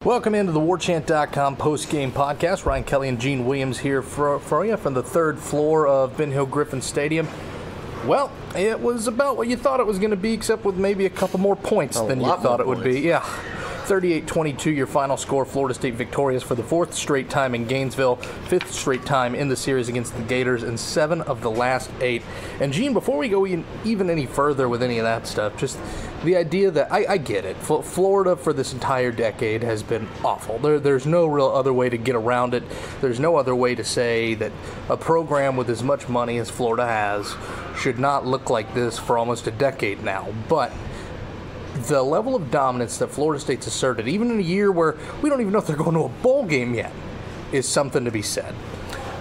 Welcome into the WarChant.com post-game podcast. Ryan Kelly and Gene Williams here for you from the third floor of Ben Hill Griffin Stadium. Well, it was about what you thought it was going to be, except with maybe a couple more points than you thought it would be. Yeah, 38-22 your final score. Florida State victorious for the fourth straight time in Gainesville, fifth straight time in the series against the Gators, and 7 of the last 8. And Gene, before we go even any further with any of that stuff, just the idea that I get it. Florida for this entire decade has been awful. There's no real other way to get around it. There's no other way to say that a program with as much money as Florida has should not look like this for almost a decade now. But the level of dominance that Florida State's asserted, even in a year where we don't even know if they're going to a bowl game yet, is something to be said.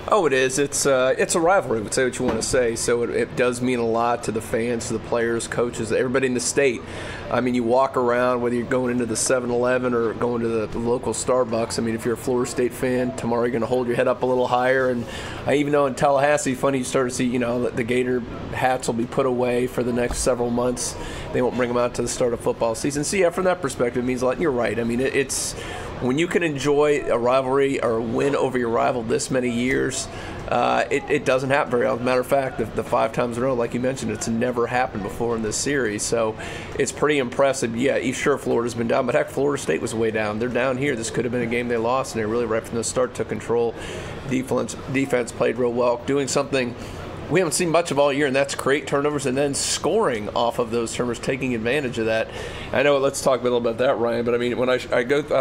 Oh, it is. It's a rivalry, say what you want to say. So it does mean a lot to the fans, to the players, coaches, everybody in the state. I mean, you walk around, whether you're going into the 7-Eleven or going to the local Starbucks. I mean, if you're a Florida State fan, tomorrow you're going to hold your head up a little higher. And I even know in Tallahassee, funny, you start to see, the Gator hats will be put away for the next several months. They won't bring them out to the start of football season. So, yeah, from that perspective, it means a lot. And you're right. I mean, it's when you can enjoy a rivalry or a win over your rival this many years, it doesn't happen very often. As a matter of fact, the 5 times in a row, like you mentioned, it's never happened before in this series. So it's pretty impressive. Yeah, sure, Florida's been down, but heck, Florida State was way down. They're down here. This could have been a game they lost, and they really, right from the start, took control. Defense played real well, doing something we haven't seen much of all year, and that's create turnovers and then scoring off of those turnovers, taking advantage of that. I know, let's talk a little about that, Ryan, but I mean, when I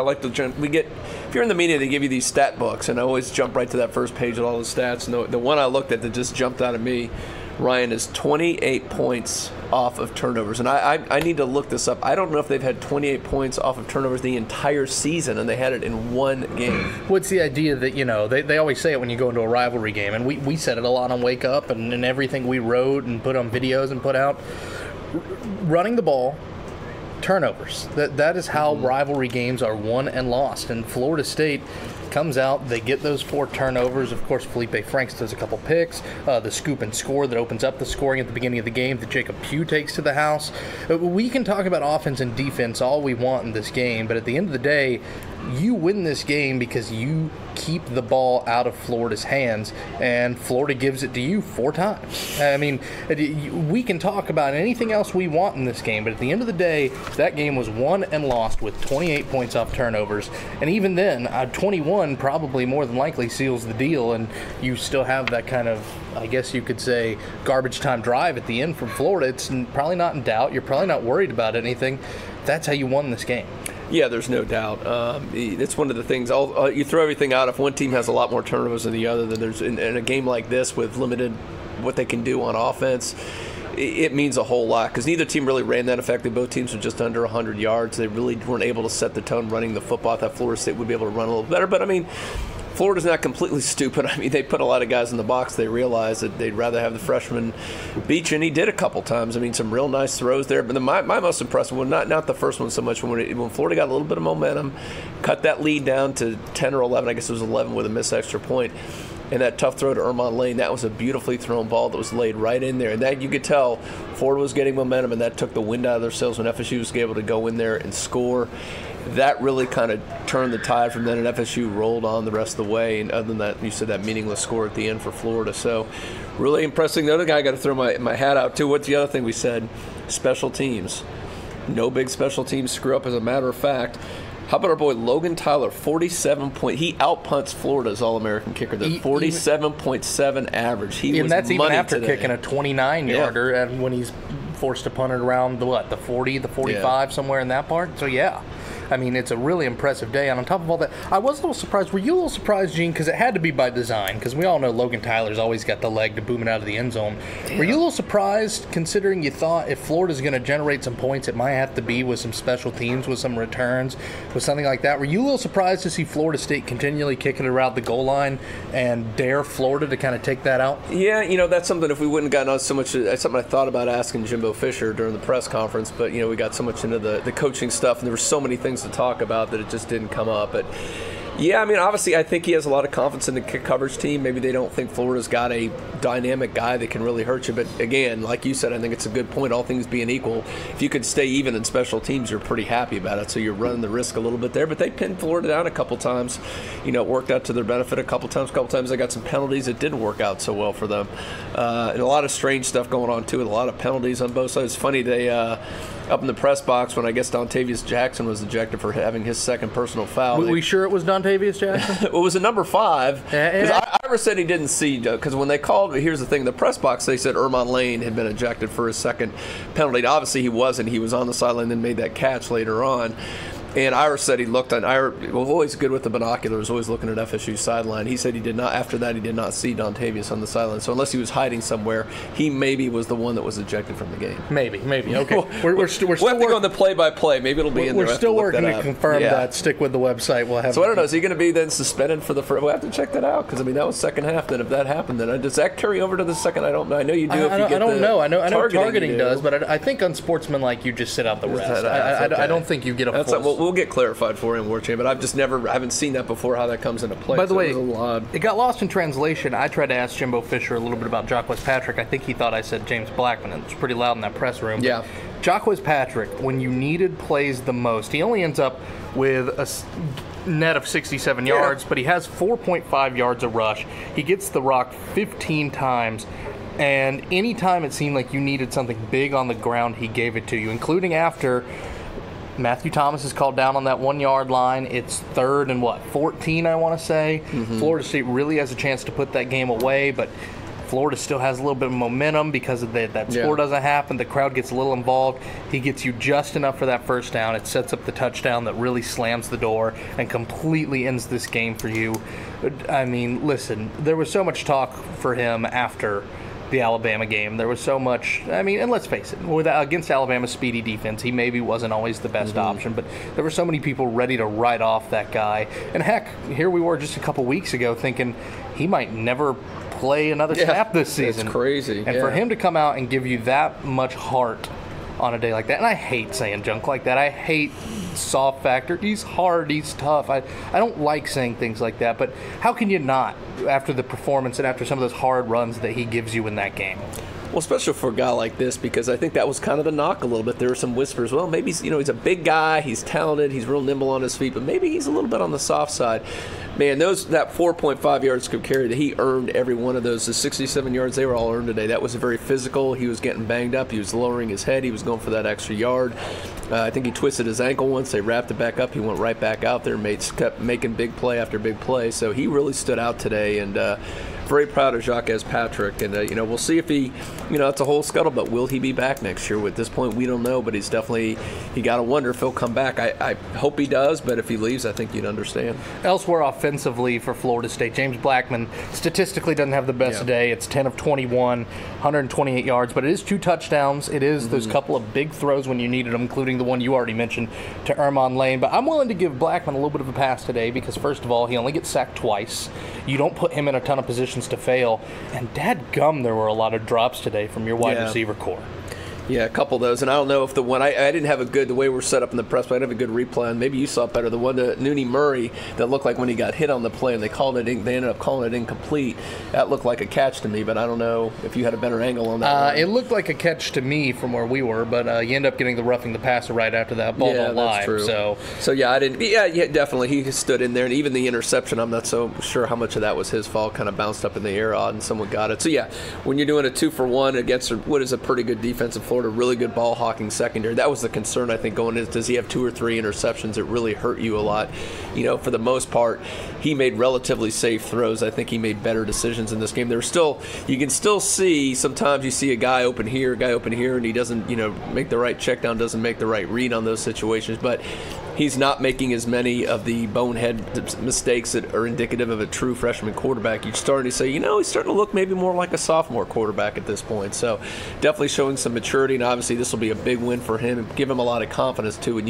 like to jump, if you're in the media, they give you these stat books, and I always jump right to that first page with all the stats, and the one I looked at that just jumped out at me, Ryan, is 28 points off of turnovers. And I need to look this up. I don't know if they've had 28 points off of turnovers the entire season, and they had it in one game. What's the idea that, they always say it when you go into a rivalry game, and we said it a lot on Wake Up and everything we wrote and put on videos and put out. Running the ball, turnovers. That is how rivalry games are won and lost. And Florida State comes out, they get those 4 turnovers. Of course, Felipe Franks does a couple picks. The scoop and score that opens up the scoring at the beginning of the game that Jacob Pugh takes to the house. We can talk about offense and defense all we want in this game, but at the end of the day, you win this game because you keep the ball out of Florida's hands, and Florida gives it to you 4 times. I mean, we can talk about anything else we want in this game, but at the end of the day, that game was won and lost with 28 points off turnovers, and even then, 21 probably more than likely seals the deal, and you still have that kind of, I guess you could say, garbage time drive at the end from Florida. It's probably not in doubt. You're probably not worried about anything. That's how you won this game. Yeah, there's no doubt. It's one of the things. You throw everything out. If one team has a lot more turnovers than the other, then there's in a game like this with limited what they can do on offense, it means a whole lot because neither team really ran that effective. Both teams were just under 100 yards. They really weren't able to set the tone running the football. I thought Florida State would be able to run a little better, but I mean, Florida's not completely stupid. I mean, they put a lot of guys in the box. They realized that they'd rather have the freshman beach, and he did a couple times. I mean, some real nice throws there. But my most impressive one, not the first one so much, when Florida got a little bit of momentum, cut that lead down to 10 or 11. I guess it was 11 with a missed extra point. And that tough throw to Ermon Lane, that was a beautifully thrown ball that was laid right in there. And that you could tell Florida was getting momentum, and that took the wind out of their sails when FSU was able to go in there and score. That really kind of turned the tide from then, and FSU rolled on the rest of the way. And other than that, you said that meaningless score at the end for Florida. So really impressive. The other guy I got to throw my hat out to. What's the other thing we said? Special teams. No big special teams screw up, as a matter of fact. How about our boy Logan Tyler, 47 point. He outpunts Florida's All-American kicker. The 47.7 average. And that's even after kicking a 29-yarder, and when he's forced to punt it around the 40, the 45, somewhere in that part. So yeah. I mean, it's a really impressive day. And on top of all that, I was a little surprised. Were you a little surprised, Gene? Because it had to be by design, because we all know Logan Tyler's always got the leg to boom it out of the end zone. Yeah. Were you a little surprised, considering you thought if Florida's going to generate some points, it might have to be with some special teams, with some returns, with something like that? Were you a little surprised to see Florida State continually kicking it around the goal line and dare Florida to kind of take that out? Yeah, that's something, if we wouldn't gotten on so much, that's something I thought about asking Jimbo Fisher during the press conference, but, we got so much into the coaching stuff, and there were so many things to talk about that it just didn't come up. But Yeah, I mean, obviously, I think he has a lot of confidence in the kick coverage team. Maybe they don't think Florida's got a dynamic guy that can really hurt you. But again, like you said, I think it's a good point. All things being equal, if you could stay even in special teams, you're pretty happy about it. So you're running the risk a little bit there. But they pinned Florida down a couple times. It worked out to their benefit a couple times. A couple times they got some penalties. It didn't work out so well for them. And a lot of strange stuff going on, too, with a lot of penalties on both sides. It's funny, they up in the press box when I guess Dontavius Jackson was ejected for having his second personal foul. We sure it was Dontavius Jackson? It was a number 5. Because Ira said he didn't see, because when they called, here's the thing, in the press box, they said Ermon Lane had been ejected for his second penalty. Obviously, he wasn't. He was on the sideline and then made that catch later on. And Ira said he looked on. Ira was always good with the binoculars, always looking at FSU's sideline. He said he did not. After that, he did not see Dontavius on the sideline. So unless he was hiding somewhere, he maybe was the one that was ejected from the game. Maybe. Okay. we're still we'll have to go on the play-by-play. Maybe it'll be in there. We're still working to confirm that. Stick with the website. We'll have. So I don't know. Is he going to be then suspended for the first? We'll have to check that out because I mean that was second half. Then if that happened, then does that carry over to the second? I don't know. I know you do. I don't know. I know targeting does, but I think unsportsmanlike you just sit out the rest. I don't think you get a full. We'll get clarified for him, War Champ, but I haven't seen that before, how that comes into play. By the way, it got lost in translation. I tried to ask Jimbo Fisher a little bit about Jacques Patrick. I think he thought I said James Blackman. It was pretty loud in that press room. Yeah. Jacques Patrick, when you needed plays the most, he only ends up with a net of 67 yards, but he has 4.5 yards a rush. He gets the rock 15 times. And anytime it seemed like you needed something big on the ground, he gave it to you, including after Matthew Thomas is called down on that 1 yard line. It's 3rd and 14, I want to say. Mm-hmm. Florida State really has a chance to put that game away, but Florida still has a little bit of momentum because of that score doesn't happen. The crowd gets a little involved. He gets you just enough for that first down. It sets up the touchdown that really slams the door and completely ends this game for you. I mean, listen, there was so much talk for him after the Alabama game. There was so much, and let's face it, against Alabama's speedy defense, he maybe wasn't always the best option, but there were so many people ready to write off that guy. And heck, here we were just a couple weeks ago thinking he might never play another snap this season. That's crazy. And for him to come out and give you that much heart on a day like that, and I hate saying junk like that. I hate soft factor. He's hard, he's tough. I don't like saying things like that, but how can you not after the performance and after some of those hard runs that he gives you in that game? Well, especially for a guy like this, because I think that was kind of the knock a little bit. There were some whispers, well, maybe he's a big guy, he's talented, he's real nimble on his feet, but maybe he's a little bit on the soft side. Man, that 4.5 yards per carry that he earned every one of those, the 67 yards, they were all earned today. That was very physical. He was getting banged up. He was lowering his head. He was going for that extra yard. I think he twisted his ankle once. They wrapped it back up. He went right back out there and kept making big play after big play. So he really stood out today, and very proud of Jacques Patrick. And, we'll see if he, it's a whole scuttlebutt. Will he be back next year? At this point, we don't know, but he's definitely, you got to wonder if he'll come back. I hope he does, but if he leaves, I think you'd understand. Elsewhere offensively for Florida State, James Blackman statistically doesn't have the best day. It's 10 of 21, 128 yards, but it is 2 touchdowns. It is those couple of big throws when you needed them, including the one you already mentioned to Ermon Lane. But I'm willing to give Blackman a little bit of a pass today because, first of all, he only gets sacked twice. You don't put him in a ton of positions to fail. And dadgum, there were a lot of drops today from your wide receiver core. Yeah, a couple of those. And I don't know if the one, I didn't have the way we're set up in the press, but I didn't have a good replay. And maybe you saw it better. The one to Nooney Murray that looked like when he got hit on the play and they ended up calling it incomplete. That looked like a catch to me, but I don't know if you had a better angle on that. It looked like a catch to me from where we were, but you end up getting the roughing the passer right after that ball went live. That's true. So yeah, I didn't. Yeah, definitely. He stood in there, and even the interception, I'm not so sure how much of that was his fault. Kind of bounced up in the air odd, and someone got it. So yeah, when you're doing a 2-for-1 against what is a pretty good defense in Florida, really good ball hawking secondary. That was the concern, I think, going into, does he have 2 or 3 interceptions that really hurt you a lot? For the most part, he made relatively safe throws. I think he made better decisions in this game. You can still see, sometimes you see a guy open here, and he doesn't, make the right check down, doesn't make the right read on those situations, but he's not making as many of the bonehead mistakes that are indicative of a true freshman quarterback. You're starting to say, he's starting to look maybe more like a sophomore quarterback at this point. So definitely showing some maturity, and obviously this will be a big win for him and give him a lot of confidence too. And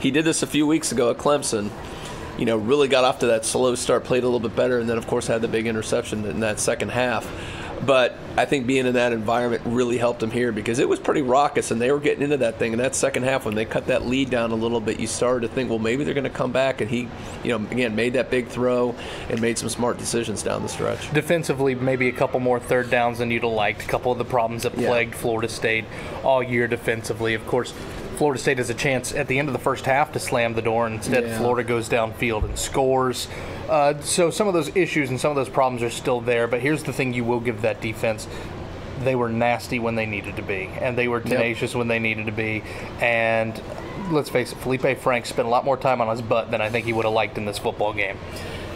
he did this a few weeks ago at Clemson. Really got off to that slow start, played a little bit better, and then of course had the big interception in that second half. But I think being in that environment really helped him here because it was pretty raucous and they were getting into that thing. In that second half, when they cut that lead down a little bit, you started to think, well, maybe they're going to come back. And he, again, made that big throw and made some smart decisions down the stretch. Defensively, maybe a couple more third downs than you'd have liked. A couple of the problems that plagued Florida State all year defensively. Of course, Florida State has a chance at the end of the first half to slam the door, and instead Florida goes downfield and scores. So some of those issues and some of those problems are still there, but here's the thing you will give that defense. They were nasty when they needed to be, and they were tenacious when they needed to be. And let's face it, Felipe Franks spent a lot more time on his butt than I think he would have liked in this football game.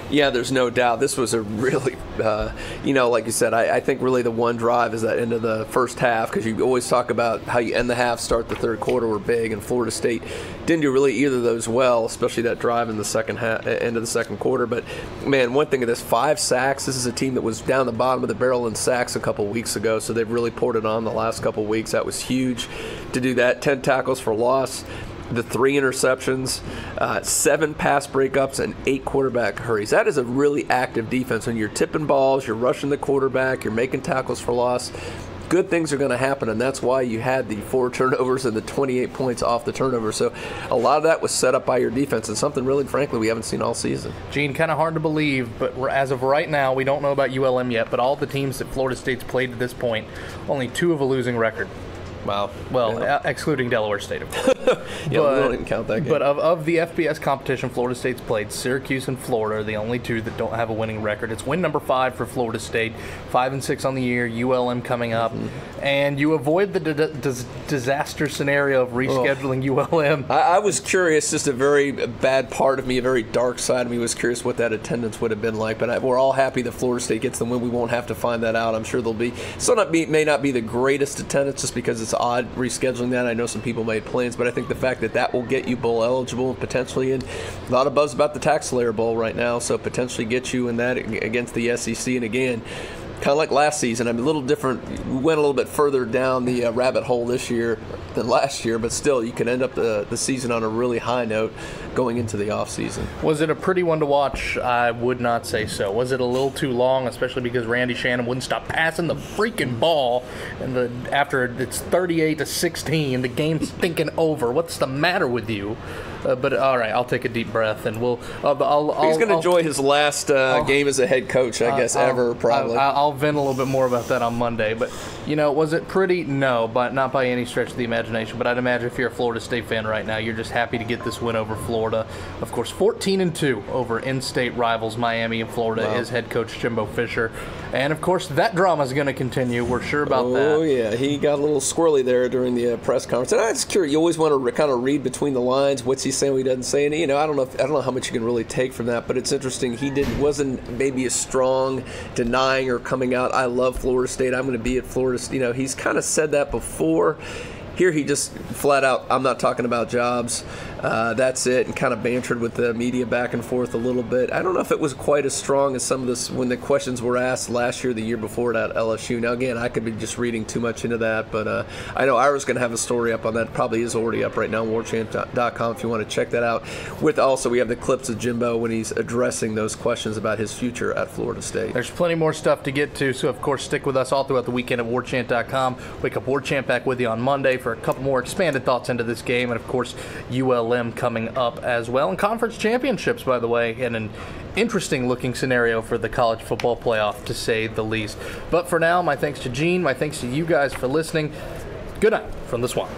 Yeah, there's no doubt. This was a really, like you said, I think really the one drive is that end of the first half, because you always talk about how you end the half, start the third quarter were big, and Florida State didn't do really either of those well, especially that drive in the second half, end of the second quarter. But, man, one thing of this, 5 sacks. This is a team that was down the bottom of the barrel in sacks a couple weeks ago, so they've really poured it on the last couple weeks. That was huge to do that. 10 tackles for loss. The 3 interceptions, 7 pass breakups, and 8 quarterback hurries. That is a really active defense. When you're tipping balls, you're rushing the quarterback, you're making tackles for loss, good things are going to happen, and that's why you had the 4 turnovers and the 28 points off the turnover. So a lot of that was set up by your defense, and something really, frankly, we haven't seen all season. Gene, kind of hard to believe, but as of right now, we don't know about ULM yet, but all the teams that Florida State's played to this point, only 2 have a losing record. Wow. Well, excluding Delaware State, of course. We don't even count that game. But of the FBS competition Florida State's played, Syracuse and Florida are the only 2 that don't have a winning record. It's win number 5 for Florida State, 5-6 on the year, ULM coming up. And you avoid the disaster scenario of rescheduling ULM. I was curious, just a very bad part of me, a very dark side of me was curious what that attendance would have been like. But we're all happy that Florida State gets the win. We won't have to find that out. I'm sure there'll be, may not be the greatest attendance just because it's odd rescheduling that. I know some people made plans, but I think the fact that will get you bowl eligible and potentially in a lot of buzz about the Tax Slayer Bowl right now, so potentially get you in that against the SEC. And again, kind of like last season, I'm a little different. We went a little bit further down the rabbit hole this year than last year, but still, you can end up the season on a really high note going into the offseason. Was it a pretty one to watch? I would not say so. Was it a little too long, especially because Randy Shannon wouldn't stop passing the freaking ball, and after it's 38-16, the game's thinking over. What's the matter with you? But all right, I'll take a deep breath, and we'll. He's going to enjoy his last game as a head coach, I guess, ever probably. I'll vent a little bit more about that on Monday. But was it pretty? No, but not by any stretch of the imagination. But I'd imagine if you're a Florida State fan right now, you're just happy to get this win over Florida. Of course, 14-2 over in-state rivals Miami and Florida is head coach Jimbo Fisher, and of course that drama is going to continue. We're sure about that. Oh yeah, he got a little squirrely there during the press conference. And I'm just curious. You always want to kind of read between the lines. What's he saying? What he doesn't say. And I don't know how much you can really take from that. But it's interesting. He wasn't maybe as strong denying or coming out. I love Florida State. I'm going to be at Florida State. He's kind of said that before. Here he just flat out, I'm not talking about jobs. That's it, and kind of bantered with the media back and forth a little bit. I don't know if it was quite as strong as some of this when the questions were asked last year, the year before at LSU. Now, again, I could be just reading too much into that, but I know Ira's going to have a story up on that. Probably is already up right now on warchant.com if you want to check that out. With also, we have the clips of Jimbo when he's addressing those questions about his future at Florida State. There's plenty more stuff to get to, so of course stick with us all throughout the weekend at warchant.com. Wake Up Warchant back with you on Monday for a couple more expanded thoughts into this game, and of course ULM coming up as well, and conference championships, by the way, and an interesting looking scenario for the college football playoff, to say the least. But for now, my thanks to Gene, my thanks to you guys for listening. Good night from the Swamp.